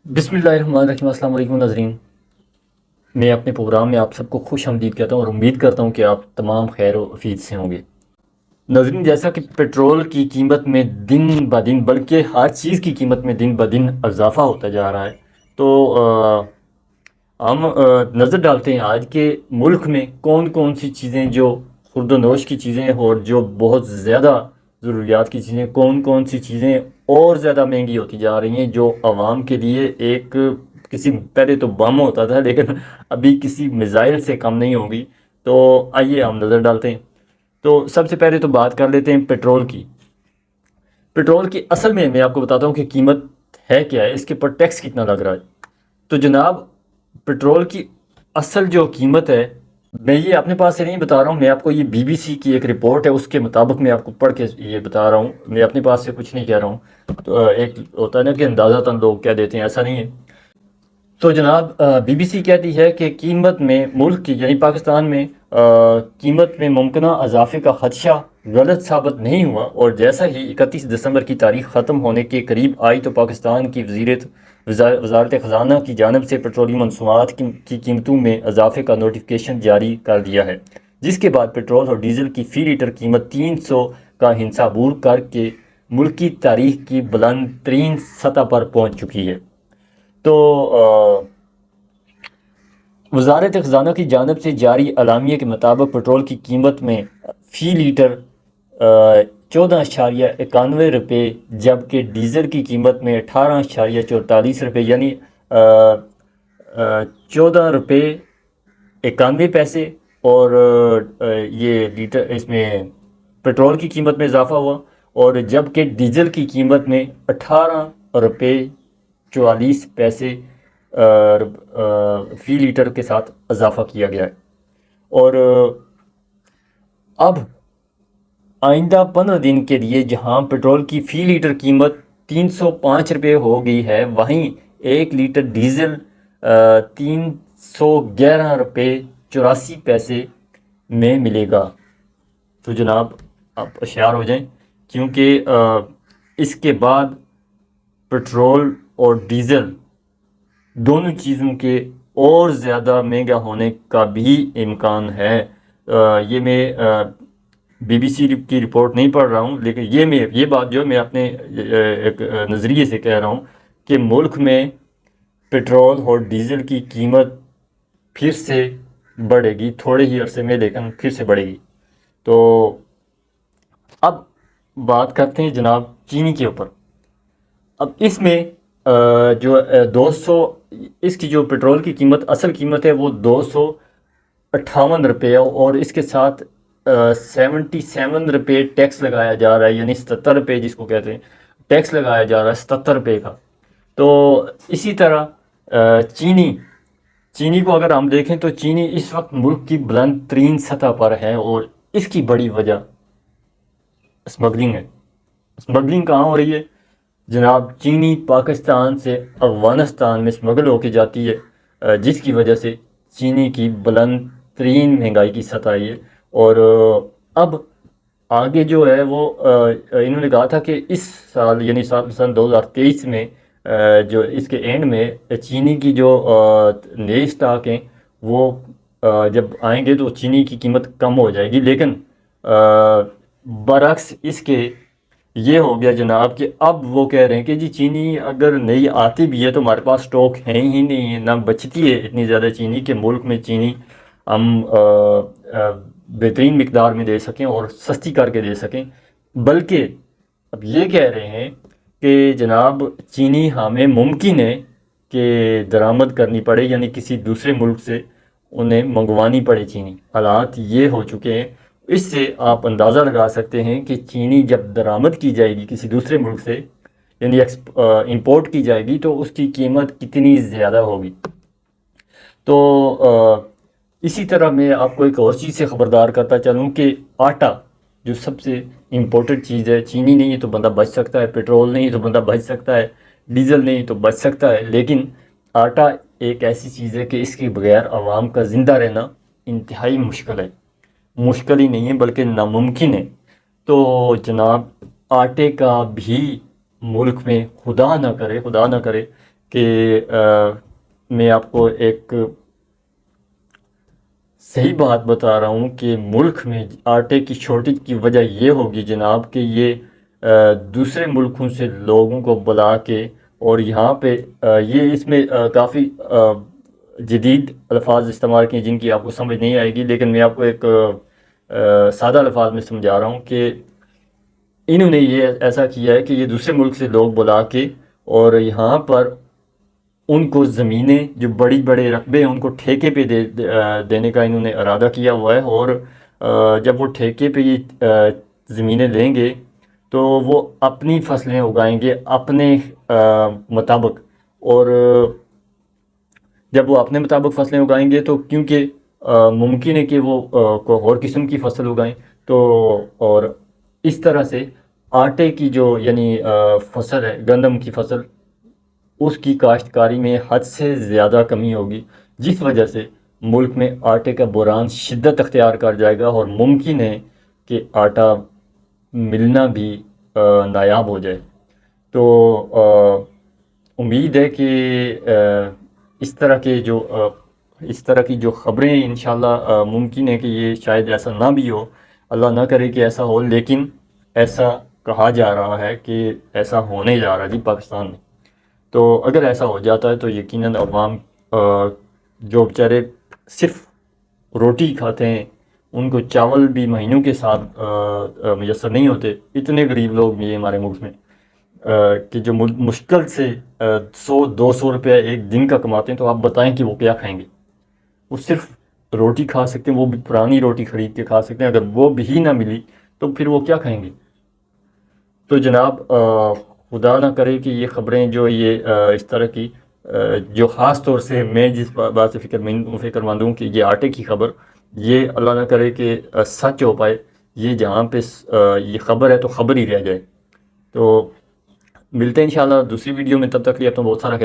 بسم اللہ الرحمن الرحیم۔ السلام علیکم ناظرین، میں اپنے پروگرام میں آپ سب کو خوش آمدید کہتا ہوں اور امید کرتا ہوں کہ آپ تمام خیر و عافیت سے ہوں گے۔ ناظرین، جیسا کہ پیٹرول کی قیمت میں دن بہ دن بلکہ ہر چیز کی قیمت میں دن بہ دن اضافہ ہوتا جا رہا ہے، تو ہم نظر ڈالتے ہیں آج کے ملک میں کون کون سی چیزیں جو خورد و نوش کی چیزیں اور جو بہت زیادہ ضروریات کی چیزیں، کون کون سی چیزیں اور زیادہ مہنگی ہوتی جا رہی ہیں، جو عوام کے لیے ایک کسی پہلے تو بم ہوتا تھا لیکن ابھی کسی میزائل سے کم نہیں ہوگی۔ تو آئیے ہم نظر ڈالتے ہیں۔ تو سب سے پہلے تو بات کر لیتے ہیں پیٹرول کی۔ پیٹرول کی اصل میں آپ کو بتاتا ہوں کہ قیمت ہے کیا ہے، اس کے پر ٹیکس کتنا لگ رہا ہے۔ تو جناب، پیٹرول کی اصل جو قیمت ہے، میں یہ اپنے پاس سے نہیں بتا رہا ہوں، میں آپ کو یہ بی بی سی کی ایک رپورٹ ہے، اس کے مطابق میں آپ کو پڑھ کے یہ بتا رہا ہوں، میں اپنے پاس سے کچھ نہیں کہہ رہا ہوں۔ تو ایک ہوتا ہے نا کہ اندازہ تن لوگ کہہ دیتے ہیں، ایسا نہیں ہے۔ تو جناب، بی بی سی کہتی ہے کہ قیمت میں ملک کی یعنی پاکستان میں قیمت میں ممکنہ اضافے کا خدشہ غلط ثابت نہیں ہوا، اور جیسا ہی 31 دسمبر کی تاریخ ختم ہونے کے قریب آئی تو پاکستان کی وزارت خزانہ کی جانب سے پیٹرولیم مصنوعات کی قیمتوں میں اضافے کا نوٹیفکیشن جاری کر دیا ہے، جس کے بعد پیٹرول اور ڈیزل کی فی لیٹر قیمت 300 کا ہنسا عبور کر کے ملکی تاریخ کی بلند ترین سطح پر پہنچ چکی ہے۔ تو وزارت خزانہ کی جانب سے جاری اعلامیے کے مطابق پیٹرول کی قیمت میں فی لیٹر 14.91 روپے، جبکہ ڈیزل کی قیمت میں 18.44 روپے، یعنی 14 روپے 91 پیسے، اور یہ لیٹر اس میں پیٹرول کی قیمت میں اضافہ ہوا، اور جبکہ ڈیزل کی قیمت میں 18 روپے 44 پیسے فی لیٹر کے ساتھ اضافہ کیا گیا ہے۔ اور اب آئندہ 15 دن کے لیے جہاں پیٹرول کی فی لیٹر قیمت 305 روپے ہو گئی ہے، وہیں 1 لیٹر ڈیزل 311 روپے 84 پیسے میں ملے گا۔ تو جناب، آپ ہوشیار ہو جائیں، کیونکہ اس کے بعد پیٹرول اور ڈیزل دونوں چیزوں کے اور زیادہ مہنگا ہونے کا بھی امکان ہے۔ یہ میں بی بی سی کی رپورٹ نہیں پڑھ رہا ہوں، لیکن یہ بات جو میں اپنے ایک نظریے سے کہہ رہا ہوں کہ ملک میں پیٹرول اور ڈیزل کی قیمت پھر سے بڑھے گی تھوڑے ہی عرصے میں، لیکن پھر سے بڑھے گی۔ تو اب بات کرتے ہیں جناب چینی کے اوپر۔ اب اس میں جو 200 اس کی جو پیٹرول کی قیمت اصل قیمت ہے وہ 258 روپے ہے، اور اس کے ساتھ 77 روپے ٹیکس لگایا جا رہا ہے، یعنی 77 روپے جس کو کہتے ہیں ٹیکس لگایا جا رہا ہے 77 روپے کا۔ تو اسی طرح چینی کو اگر ہم دیکھیں تو چینی اس وقت ملک کی بلند ترین سطح پر ہے، اور اس کی بڑی وجہ اسمگلنگ ہے۔ اسمگلنگ کہاں ہو رہی ہے جناب؟ چینی پاکستان سے افغانستان میں اسمگل ہو کے جاتی ہے، جس کی وجہ سے چینی کی بلند ترین مہنگائی کی سطح ہے۔ اور اب آگے جو ہے وہ انہوں نے کہا تھا کہ اس سال یعنی سن 2023 میں جو اس کے اینڈ میں چینی کی جو نئے سٹاک ہیں وہ جب آئیں گے تو چینی کی قیمت کم ہو جائے گی، لیکن برعکس اس کے یہ ہو گیا جناب کہ اب وہ کہہ رہے ہیں کہ جی چینی اگر نئی آتی بھی ہے تو ہمارے پاس سٹاک ہے ہی نہیں ہے، نہ بچتی ہے اتنی زیادہ چینی کہ ملک میں چینی ہم بہترین مقدار میں دے سکیں اور سستی کر کے دے سکیں، بلکہ اب یہ کہہ رہے ہیں کہ جناب چینی ہمیں ممکن ہے کہ درآمد کرنی پڑے، یعنی کسی دوسرے ملک سے انہیں منگوانی پڑے چینی۔ حالات یہ ہو چکے ہیں، اس سے آپ اندازہ لگا سکتے ہیں کہ چینی جب درآمد کی جائے گی کسی دوسرے ملک سے، یعنی امپورٹ کی جائے گی، تو اس کی قیمت کتنی زیادہ ہوگی۔ تو اسی طرح میں آپ کو ایک اور چیز سے خبردار کرتا چلوں کہ آٹا جو سب سے امپورٹنٹ چیز ہے، چینی نہیں تو بندہ بچ سکتا ہے، پیٹرول نہیں تو بندہ بچ سکتا ہے، ڈیزل نہیں تو بچ سکتا ہے، لیکن آٹا ایک ایسی چیز ہے کہ اس کے بغیر عوام کا زندہ رہنا انتہائی مشکل ہے، مشکل ہی نہیں ہے بلکہ ناممکن ہے۔ تو جناب، آٹے کا بھی ملک میں خدا نہ کرے کہ میں آپ کو ایک صحیح بات بتا رہا ہوں کہ ملک میں آٹے کی شارٹیج کی وجہ یہ ہوگی جناب کہ یہ دوسرے ملکوں سے لوگوں کو بلا کے اور یہاں پہ یہ اس میں کافی جدید الفاظ استعمال کیے جن کی آپ کو سمجھ نہیں آئے گی، لیکن میں آپ کو ایک سادہ الفاظ میں سمجھا رہا ہوں کہ انہوں نے یہ ایسا کیا ہے کہ یہ دوسرے ملک سے لوگ بلا کے اور یہاں پر ان کو زمینیں جو بڑی بڑے رقبے ہیں ان کو ٹھیکے پہ دینے کا انہوں نے ارادہ کیا ہوا ہے، اور جب وہ ٹھیکے پہ یہ زمینیں لیں گے تو وہ اپنی فصلیں اگائیں گے اپنے مطابق، اور جب وہ اپنے مطابق فصلیں اگائیں گے تو کیونکہ ممکن ہے کہ وہ کوئی اور قسم کی فصل اگائیں، تو اور اس طرح سے آٹے کی جو یعنی فصل ہے گندم کی فصل، اس کی کاشتکاری میں حد سے زیادہ کمی ہوگی، جس وجہ سے ملک میں آٹے کا بحران شدت اختیار کر جائے گا اور ممکن ہے کہ آٹا ملنا بھی نایاب ہو جائے۔ تو امید ہے کہ اس طرح کی جو خبریں انشاءاللہ ممکن ہے کہ یہ شاید ایسا نہ بھی ہو، اللہ نہ کرے کہ ایسا ہو، لیکن ایسا کہا جا رہا ہے کہ ایسا ہونے جا رہا ہے جی پاکستان میں۔ تو اگر ایسا ہو جاتا ہے تو یقیناً عوام جو بیچارے صرف روٹی کھاتے ہیں، ان کو چاول بھی مہینوں کے ساتھ میسر نہیں ہوتے، اتنے غریب لوگ بھی ہیں ہمارے ملک میں کہ جو مشکل سے 100-200 روپے ایک دن کا کماتے ہیں، تو آپ بتائیں کہ وہ کیا کھائیں گے؟ وہ صرف روٹی کھا سکتے ہیں، وہ بھی پرانی روٹی خرید کے کھا سکتے ہیں، اگر وہ بھی نہ ملی تو پھر وہ کیا کھائیں گے؟ تو جناب خدا نہ کرے کہ یہ خبریں جو یہ اس طرح کی جو خاص طور سے میں جس بات سے فکر مند ہوں کہ یہ آٹے کی خبر، یہ اللہ نہ کرے کہ سچ ہو پائے، یہ جہاں پہ یہ خبر ہے تو خبر ہی رہ جائے۔ تو ملتے ہیں انشاءاللہ دوسری ویڈیو میں، تب تک لیے اپنا بہت سارا